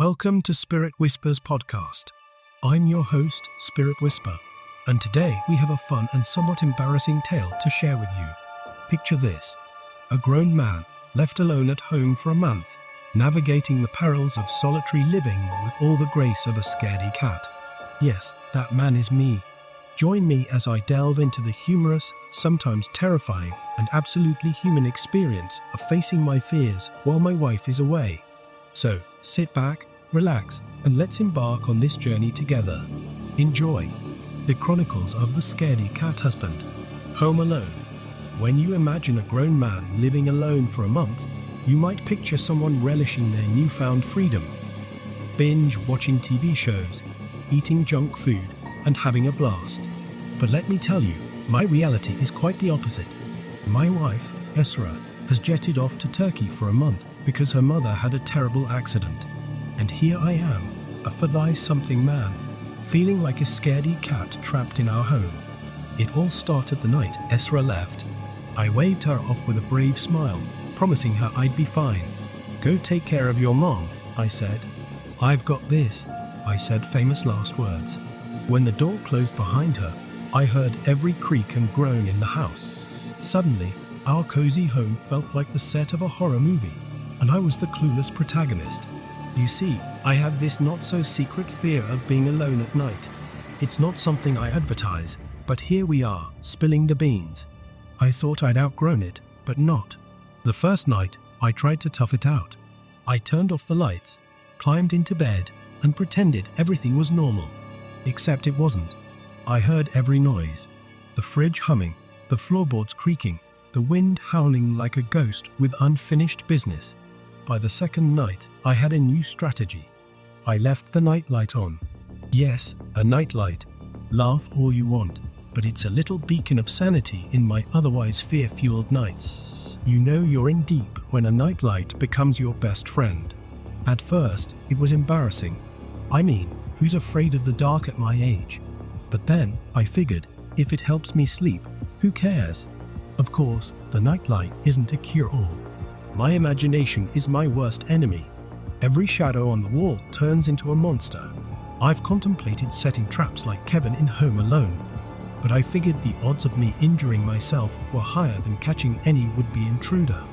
Welcome to Spiritwhisper's podcast. I'm your host, Spiritwhisper, and today we have a fun and somewhat embarrassing tale to share with you. Picture this: a grown man left alone at home for a month, navigating the perils of solitary living with all the grace of a scaredy-cat. Yes, that man is me. Join me as I delve into the humorous, sometimes terrifying, and absolutely human experience of facing my fears while my wife is away. So, sit back, relax, and let's embark on this journey together. Enjoy. The Chronicles of the Scaredy-Cat Husband. Home alone. When you imagine a grown man living alone for a month, you might picture someone relishing their newfound freedom. Binge watching TV shows, eating junk food, and having a blast. But let me tell you, my reality is quite the opposite. My wife, Esra, has jetted off to Turkey for a month because her mother had a terrible accident. And here I am, a for-thy-something man, feeling like a scaredy-cat trapped in our home. It all started the night Esra left. I waved her off with a brave smile, promising her I'd be fine. "Go take care of your mom," I said. "I've got this," I said famous last words. When the door closed behind her, I heard every creak and groan in the house. Suddenly, our cozy home felt like the set of a horror movie, and I was the clueless protagonist. You see, I have this not-so-secret fear of being alone at night. It's not something I advertise, but here we are, spilling the beans. I thought I'd outgrown it, but not. The first night, I tried to tough it out. I turned off the lights, climbed into bed, and pretended everything was normal. Except it wasn't. I heard every noise. The fridge humming, the floorboards creaking, the wind howling like a ghost with unfinished business. By the second night, I had a new strategy. I left the nightlight on. Yes, a nightlight. Laugh all you want, but it's a little beacon of sanity in my otherwise fear-fueled nights. You know you're in deep when a nightlight becomes your best friend. At first, it was embarrassing. I mean, who's afraid of the dark at my age? But then, I figured, if it helps me sleep, who cares? Of course, the nightlight isn't a cure-all. My imagination is my worst enemy. Every shadow on the wall turns into a monster. I've contemplated setting traps like Kevin in Home Alone, but I figured the odds of me injuring myself were higher than catching any would-be intruder.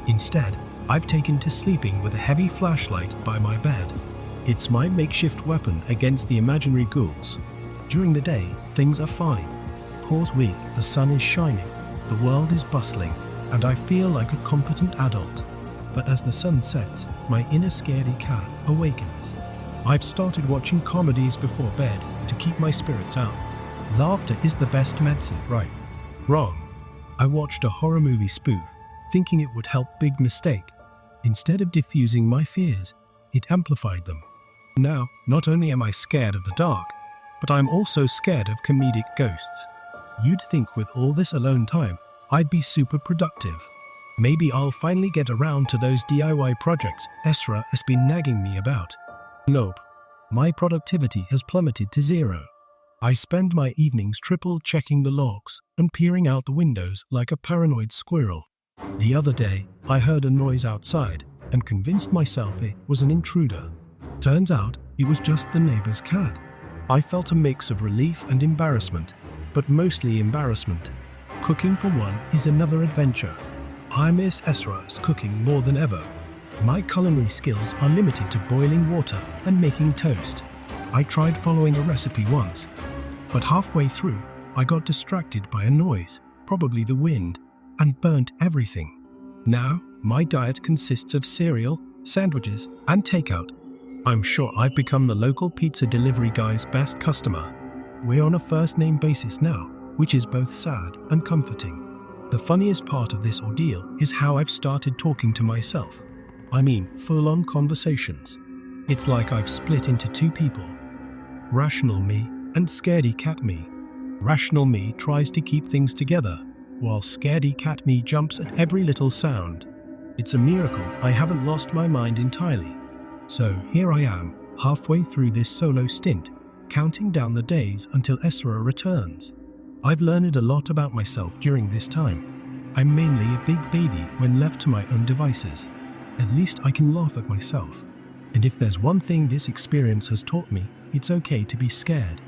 Instead, I've taken to sleeping with a heavy flashlight by my bed. It's my makeshift weapon against the imaginary ghouls. During the day, things are fine. Paws weak, the sun is shining, the world is bustling, and I feel like a competent adult. But as the sun sets, my inner scaredy-cat awakens. I've started watching comedies before bed to keep my spirits up. Laughter is the best medicine, right? Wrong. I watched a horror movie spoof, thinking it would help. Big mistake. Instead of diffusing my fears, it amplified them. Now, not only am I scared of the dark, but I'm also scared of comedic ghosts. You'd think with all this alone time, I'd be super productive. Maybe I'll finally get around to those DIY projects Esra has been nagging me about. Nope. My productivity has plummeted to zero. I spend my evenings triple-checking the logs and peering out the windows like a paranoid squirrel. The other day, I heard a noise outside and convinced myself it was an intruder. Turns out, it was just the neighbor's cat. I felt a mix of relief and embarrassment, but mostly embarrassment. Cooking for one is another adventure. I miss Esra's cooking more than ever. My culinary skills are limited to boiling water and making toast. I tried following a recipe once, but halfway through, I got distracted by a noise, probably the wind, and burnt everything. Now, my diet consists of cereal, sandwiches, and takeout. I'm sure I've become the local pizza delivery guy's best customer. We're on a first-name basis now, which is both sad and comforting. The funniest part of this ordeal is how I've started talking to myself. I mean, full-on conversations. It's like I've split into two people. Rational me and scaredy-cat me. Rational me tries to keep things together, while scaredy-cat me jumps at every little sound. It's a miracle I haven't lost my mind entirely. So here I am, halfway through this solo stint, counting down the days until Esra returns. I've learned a lot about myself during this time. I'm mainly a big baby when left to my own devices. At least I can laugh at myself. And if there's one thing this experience has taught me, it's okay to be scared.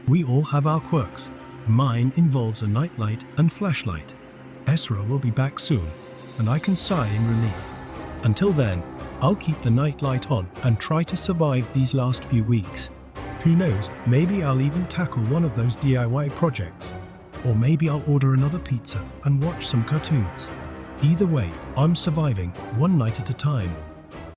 We all have our quirks. Mine involves a nightlight and flashlight. Ezra will be back soon, and I can sigh in relief. Until then, I'll keep the nightlight on and try to survive these last few weeks. Who knows, maybe I'll even tackle one of those DIY projects. Or maybe I'll order another pizza and watch some cartoons. Either way, I'm surviving one night at a time.